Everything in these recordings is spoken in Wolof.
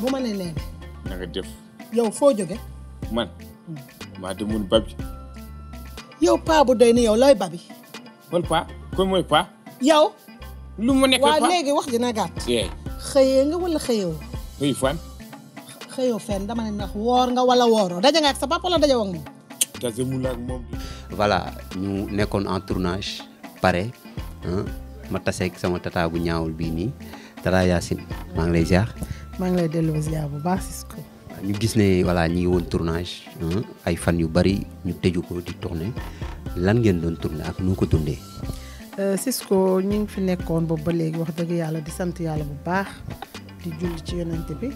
bu ma nee na nga def. yow foo jóge man. maa demoon babi. yow paa bu doy ni yow looy babi. kon paa kon mooy paa. yow. lu mu nekk paa waa léegi wax dina gàtt. xëyee nga wala xëyewoo. xëy fan. xëyoo fenn dama ne ndax woor nga wala wooroo daje nga ak sa papa wala daje ak moom. daje mu la ak moom. voilà ñu nekkoon en tournage pare ma taseeg sama tata bu ñaawul bii nii tata Yacine maa ngi lay ziar. maa ngi lay delloo ziar bu baax Cisco. ñu gis ne voilà ñi ngi woon tournage ay fan yu bari ñu tëju ko di tourner lan ngeen doon tourner ak nu ko dundee. Cisco ñu ngi fi nekkoon boobu ba léegi wax dëgg yàlla di sant yàlla bu baax di julli ci yonent bi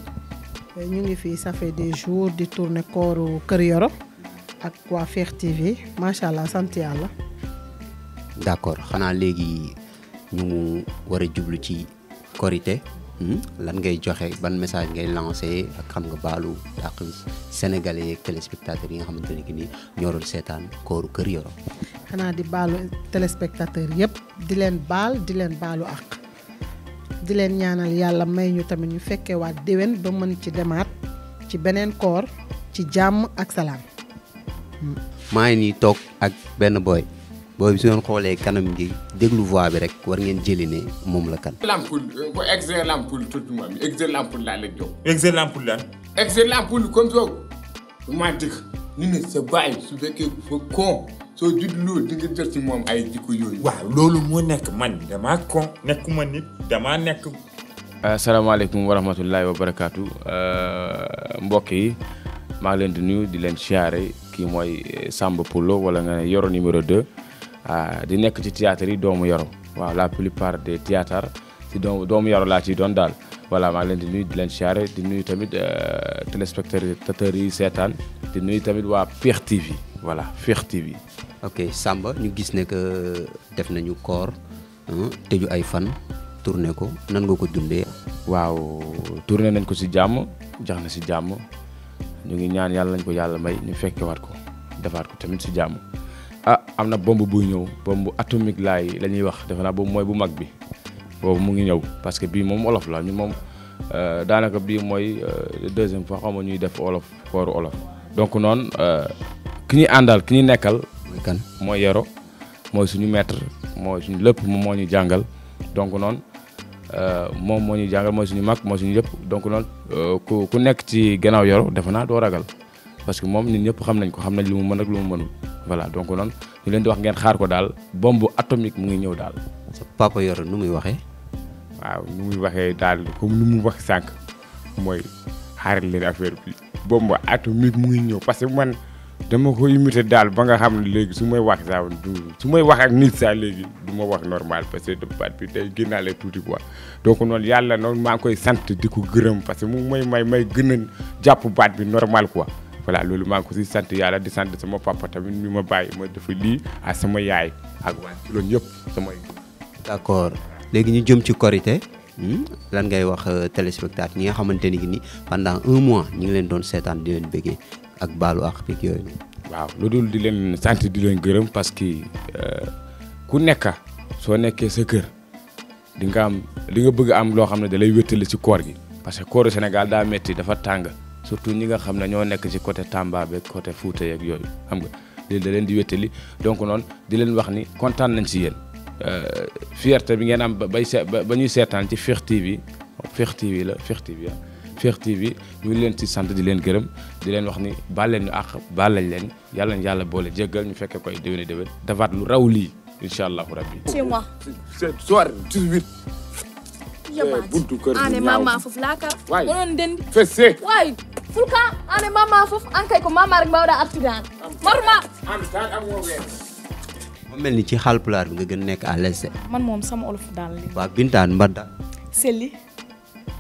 ñu ngi fi ça fait des jours di tourner kooru Kër Yoro ak waa Fekh TV macha allah sant yàlla. d'accord xanaa léegi ñu war a jublu ci korité lan ngay joxe ban message ngay lancé ak xam nga baalu ak sénégalais ak téléspectateurs yi nga xamante ne ni ñoo doon seetaan kooru Kër Yoro. xanaa di baalu téléspectateurs yëpp di leen baalu ak di leen ñaanal yàlla may ñu tamit ñu fekkee waat déwén ba mën ci demaat ci beneen koor ci jàmm ak salaam. maa ngi nii toog ak benn boy bi su ngeen xoolee kanam gi déglu voix bi rek war ngeen jëli ne moom la kan. Lampoul ko excellent Lampoul tout le monde excellent Lampoul laa la jox. excellent Lampoul lan. excellent Lampoul comme ça maa dëkk ñu ne sa baay su fekkee fa kon soo juddloo di nga jël ci moom ay jikko yooyu. waaw loolu moo nekk man damaa kon nekkuma nit damaa nekk. asalaamaaleykum wa rahmatullahi wa barakaatu mbokk yi maa ngi leen di nuyu di leen siyaare kii mooy Samba Poulo wala nga ne Yoro numéro 2 di nekk ci théâtre yi doomu Yoro waaw la plupart des théâtres ci doomu Yoro laa ciy doon daal voilà maa ngi leen di nuyu di leen siyaare di nuyu tamit téléspectateurs yi seetaan di nuyu tamit waa Fekh TV voilà Fekh TV. ok Samba ñu gis ne que def nañu koor tëju ay fan tourné ko nan nga ko dundee. waaw tourné nañ ko ci jàmm jax na ci jàmm ñu ngi ñaan yàlla nañ ko yàlla may ñu fekkewaat ko defaat ko tamit ci jàmm am na bombe buy ñëw bombe atomique la ñuy wax defe naa boobu mooy bu mag bi boobu mu ngi ñëw parce que bii moom olof la ñu moom daanaka bii mooy deuxième fois xam nga ñuy def olof kooru olof donc noonu ki ñuy àndal ki ñuy nekkal. mooy kan mooy Yoro mooy suñu maître mooy suñu lépp moom moo ñu jàngal donc noonu moom moo ñu jàngal mooy suñu mag mooy suñu lépp donc noonu ku nekk ci gannaaw Yoro defe naa doo ragal parce que moom nit ñëpp xam nañ ko xam nañ lu mu mën ak lu mu mënul voilà donc noonu ñu leen di wax ngeen xaar ko daal bombe atomique mu ngi ñëw daal. sa papa Yoro nu muy waxee. waaw nu muy waxee daal comme nu mu wax sànq mooy xaaral leen affaire bi bombe atomique mu ngi ñëw parce que man dama ko imité daal ba nga xam ne léegi su may wax saa su may wax ak nit saa léegi du ma wax normal parce que baat bi day génnaale tuuti quoi donc noonu yàlla noonu maa ngi koy sant di ko gërëm parce que mu may gën a jàpp baat bi normal quoi voilà loolu maa ngi ko si sant yàlla di sant sama papa tamit mi ma bàyyi ma dafa lii ak sama yaay ak waa ci loolu yëpp samay. d'accord léegi ñu jëm ci korité lan ngay wax téléspectateur ñi nga xamante ni pendant 1 mois ñi ngi leen doon seetaan di leen bëggee ak baalu ak pik yooyu. waaw lu dul di leen sant di leen gërëm parce que ku nekk soo nekkee sa kër di nga am li nga bëgg am loo xam ne da lay wéttali ci koor gi parce que kooru Sénégal daa metti dafa tàng surtout ñi nga xam ne ñoo nekk ci côté Tamba beeg côté Fouta yeeg yooyu xam nga léegi da leen di wéttali donc noonu di leen wax ni kontaan nañ ci yéen fierté bi ngeen am ba ñuy seetaan ci Fekh TV la Fekh TV ñu ngi leen ci sant di leen gërëm di leen wax ni baal leen ñu àq baal lañ leen yàlla na yàlla boole jéggal ñu fekkee koy déwéni déwén defaat lu raw lii incha allahu rabbi. chez moi. soir 18. buntu kër gi ane mama foofu laakar. waay onon dendi. fesse. waay fulka ane mama foofu an kay ko mama rek mbawɗa artirani. marma. ma mel ni ci Haalpulaar bi nga gën nekk à l'aise. man moom sama olof daal li. waa Bintaan mbadda. selli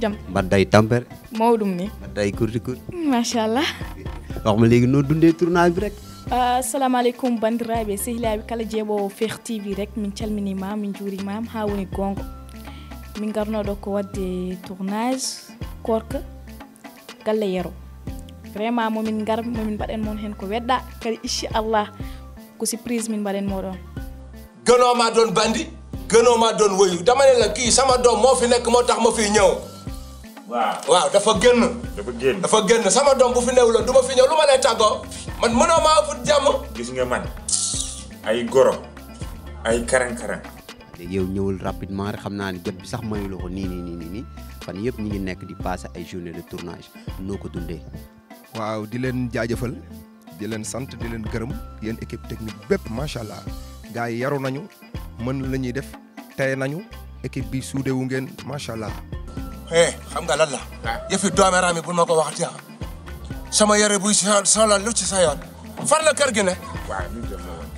jam. mbadday tampere. mawɗum ni. mbadday kurti kurti. machallah. wax ma léegi noo dundee tournage bi rek. assalamu aleykum bandiraɓe sehilaɓe kala jeeɓowo Fekh TV rek min calminima min juurimama ha woni gonga min garnoɗo ko wadde tournage korka galle Yoro vraiment momin gar momin mbaɗen moon hen ko wedɗa kadi inchallah ko surprise min mbaɗen moɗon gënoma doon bandi gënoma doon woyu dama ne la kii sama doom moo fi nekk moo tax ma fi ñëw waaw dafa génn. dafa génn sama doom bu fi newuloon du ma fi ñëw lu ma lay tàggoo man mënoo maa ëpp jàmm. gis nga man ay goro ay karang-karang. léegi yow ñëwul rapidement rek xam naa ni jot bi sax mayu la ko nii fan yëpp ñi ngi nekk di passer ay journée de tournage noo ko dundee. waaw di leen jaajëfal di leen sant di leen gërëm yéen équipe technique bépp macha allah gars yi yaru nañu mën la ñuy def tey nañu équipe bi suude wu ngeen macha allah. xam nga lan la. yëfi doomeeraam yi bul ma ko waxati sama yére buy solal lu ci sa yoon fan la kër gi ne. waaw ñu jëm la woon.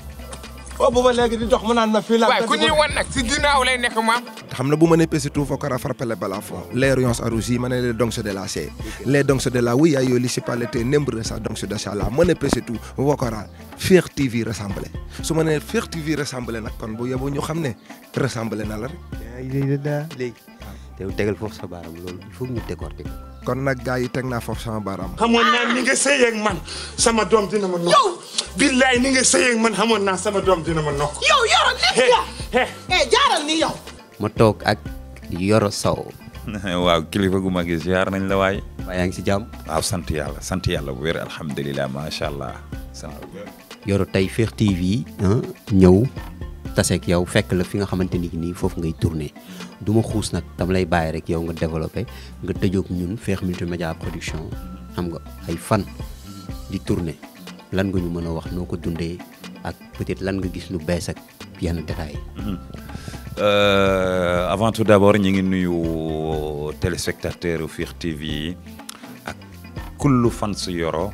boobu ba léegi di dox mu naan ma fii la. waaye ku ñuy wan nag si ginnaaw lay nekk maam. xam na bu ma ne pesitu fokara frappele balafon les rayons arrosi ma ne les donks de la C les donks de la oui ayo municipalité nombre sa donks de chala ma ne pesitu fokara Fekh TV rassemblé su ma ne Fekh TV rassemblé nag kon bu yeboo ñu xam ne rassemblé na la rek. léegi te tegal foofu sa baaram loolu il faut ñu décortiquer kon nag gars yi teg naa foofu sama baaraam. xamoon naa ni nga sëy ak man sama doom dina ma nokk. yow billaay ni nga sëy ak man xamoon naa sama doom dina ma nokk. yow Yoro nekk jaaral ni yow. ma toog ak Yoro Sow. waaw kilifa gu mag gi ziar nañ la waay. waaye yaa ngi si jàmm. waaw sant yàlla bu wér alhamdulilah macha allah. Yoro tey Fekh TV ñëw taseeg yow fekk la fi nga xamante ni nii foofu ngay tourné du ma xuus nag dama lay bàyyi rek yow nga développé nga tëjoog ñun Fekh Multimédia Production xam nga ay fan di tourné lan nga ñu mën a wax noo ko dundee ak peut-être lan nga gis lu bees ak yenn détails yi. Avant tout d'abord ñu ngi nuyu téléspectateur Fekh TV ak kullu fan su Yoro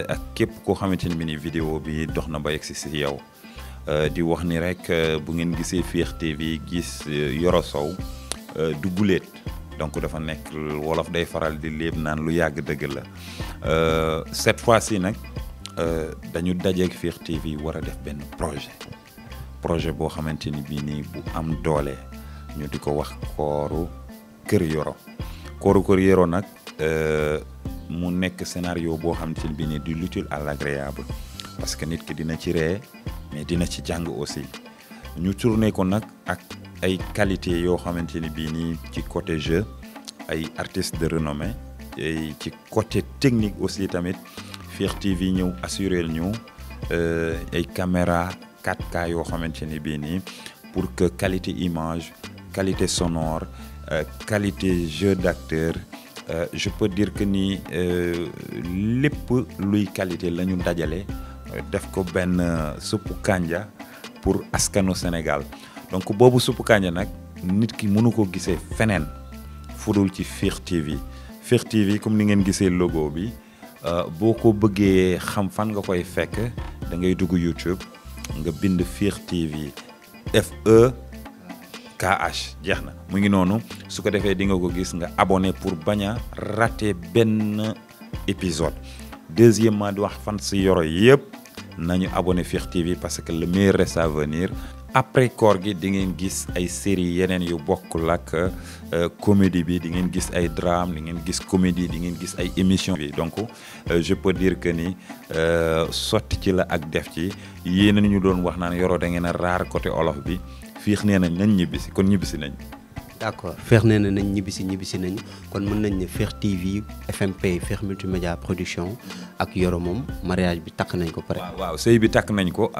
ak képp koo xamante ni bi ni vidéo bi dox na ba yegsi si yow di wax ni rek bu ngeen gisee Fekh TV gis Yoro Sow du guléet donc dafa nekk wolof day faral di léeb naan lu yàgg dëgg la cette fois-ci nag dañu dajeeg Fekh TV war a def benn projet boo xamante ni bii nii bu am doole ñu di ko wax kooru Kër Yoro nag mu nekk scénario boo xamante ni bii nii du l'utile à l'agréable parce que nit ki dina ci ree mais dina ci jàng aussi ñu tourné ko nag ak ay qualité yoo xamante ni bii nii ci côté jeu ay artistes de renommée et ci côté technique aussi tamit Fekh TV ñëw assuré ñu ay caméra 4K yoo xamante ni bii nii pour que qualité image qualité sonore qualité jeu d'acteur je peux dire que ni lépp luy qualité la ñu dajale def ko benn suppu kànja pour askanu Sénégal donc boobu suppu kànja nag nit ki mënu ko gisee feneen fudul ci Fekh TV comme ni ngeen gisee logo bi boo ko bëggee xam fan nga koy fekk da ngay dugg YouTube nga bind Fekh TV FEKH jeex na mu ngi noonu su ko defee di nga ko gis nga abonné pour bañ a rater benn épisode deuxièmement di wax fan si Yoro yëpp nañu abonné Fekh TV parce que le meilleur reste à venir après koor gi di ngeen gis ay séries yeneen yu bokkul ak comédie bi di ngeen gis ay drame di ngeen gis comédie di ngeen gis ay émission bi donc je peux dire que ni sotti ci la ak def ci yéen ñu doon wax naan Yoro da ngeen a raar côté olof bi Fekh nee nañ ñibbisi kon ñibbisi nañ. d'accord Fekh nee nañ ñibbisi nañ kon mën nañ ne Fekh TV FMP Fekh Multimédia Production ak Yoro moom mariage bi takk nañ ko pare. waaw sëy bi takk nañ ko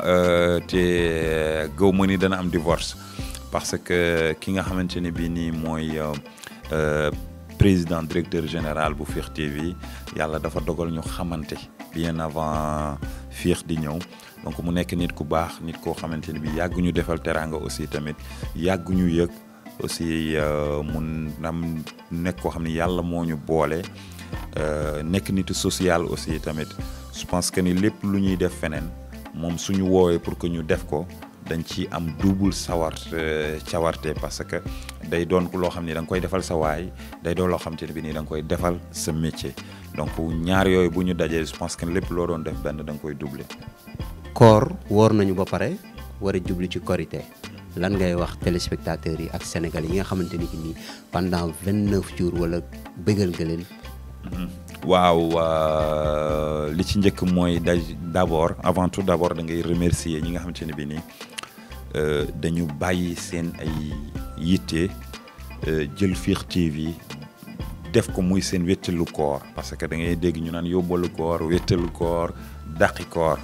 te gaw ma ni dana am divorce parce que ki nga xamante ne bii nii mooy président directeur général bu Fekh TV yàlla dafa dogal ñu xamante bien avant Fekh di ñëw donc mu nekk nit ku baax nit koo xamante ne bii yàgg ñu defal teraanga aussi tamit yàgg ñu yëg. aussi mun am nekk koo xam ne yàlla moo ñu boole nekk nitu social aussi tamit je pense que ni lépp lu ñuy def feneen moom suñu woowee pour que ñu def ko dañ ci am double cawarte parce que day doon loo xam ni da nga koy defal sa waay day doon loo xam te ne bi nii da nga koy defal sa métier donc ñaar yooyu bu ñu dajee je pense que lépp loo doon def benn da nga koy doubler. koor woor nañu ba pare war a jublu ci korité lan ngay wax téléspectateurs yi ak Sénégal yi nga xamante ni nii pendant 29 jours wala bëggal nga leen. waaw li ci njëkk mooy d'abord avant tout d'abord da ngay remercier ñi nga xamante ne bi nii dañu bàyyi seen ay yitte jël Fekh TV def ko muy seen wéttalu koor parce que da ngay dégg ñu naan yóbbalu koor wéttalu koor dàqi koor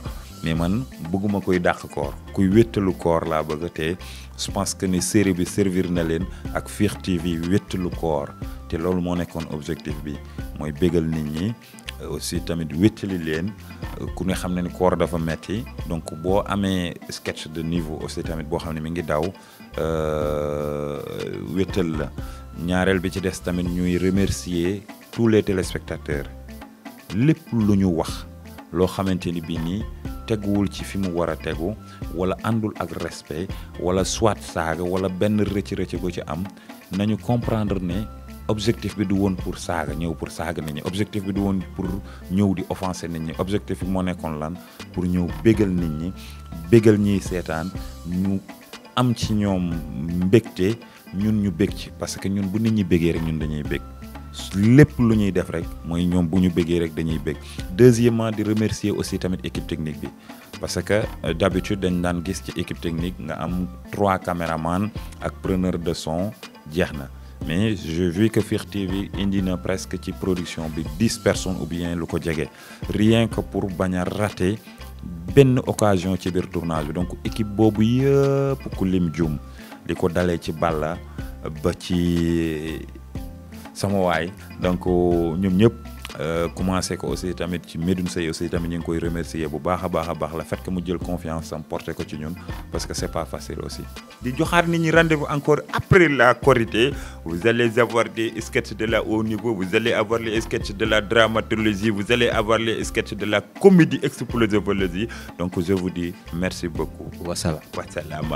mais man bëgguma koy dàq koor kuy wéttalu koor laa bëgg te je pense que ni série bi servir na leen ak Fekh TV wéttalu koor te loolu moo nekkoon objectif bi mooy bégal nit ñi aussi tamit wéttali leen ku ne xam ne ni koor dafa metti donc boo amee sketch de niveau aussi tamit boo xam ne mi ngi daw wéttal la ñaareel bi ci des tamit ñuy remercier tous les téléspectateurs lépp lu ñu wax loo xamante ni bii nii teguwul ci fi mu war a tegu wala àndul ak respect wala soit saaga wala benn rëcc-rëcc bu ci am nañu comprendre ne objectif bi du woon pour saaga ñëw pour saaga nit ñi objectif bi du woon pour ñëw di offenser nit ñi objectif bi moo nekkoon lan pour ñëw bégal nit ñi bégal ñiy seetaan ñu am ci ñoom mbégte ñun ñu bég ci parce que ñun bu nit ñi bégee rek ñun dañuy bég lépp lu ñuy def rek mooy ñoom bu ñu bégee rek dañuy bég deuxièmement di remercier aussi tamit équipe technique bi parce que d'habitude dañ daan gis ci équipe technique nga am 3 caméramans ak preneur de son jeex na mais j'ai vu que Fekh TV indi na presque ci production bi 10 personnes ou bien lu ko jege rien que pour bañ a rater benn occasion ci biir tournage bi donc équipe boobu yëpp ku lim jum li ko dalee ci Balla ba ci sama waay donc ñoom ñëpp commencé ko aussi tamit ci Medoune Seye aussi tamit ñu ngi koy remercier bu baax a baax le fait que mu jël confiance am porté ko ci ñun parce que c'est pas facile aussi. di joxaat nit ñi rendez-vous encore après la Korité vous allez avoir des sketchs de la haut niveau vous allez avoir les sketchs de la dramatologie vous allez avoir les sketchs de la comédie explosive donc je vous dis merci beaucoup. wasalaam. Wasalaam.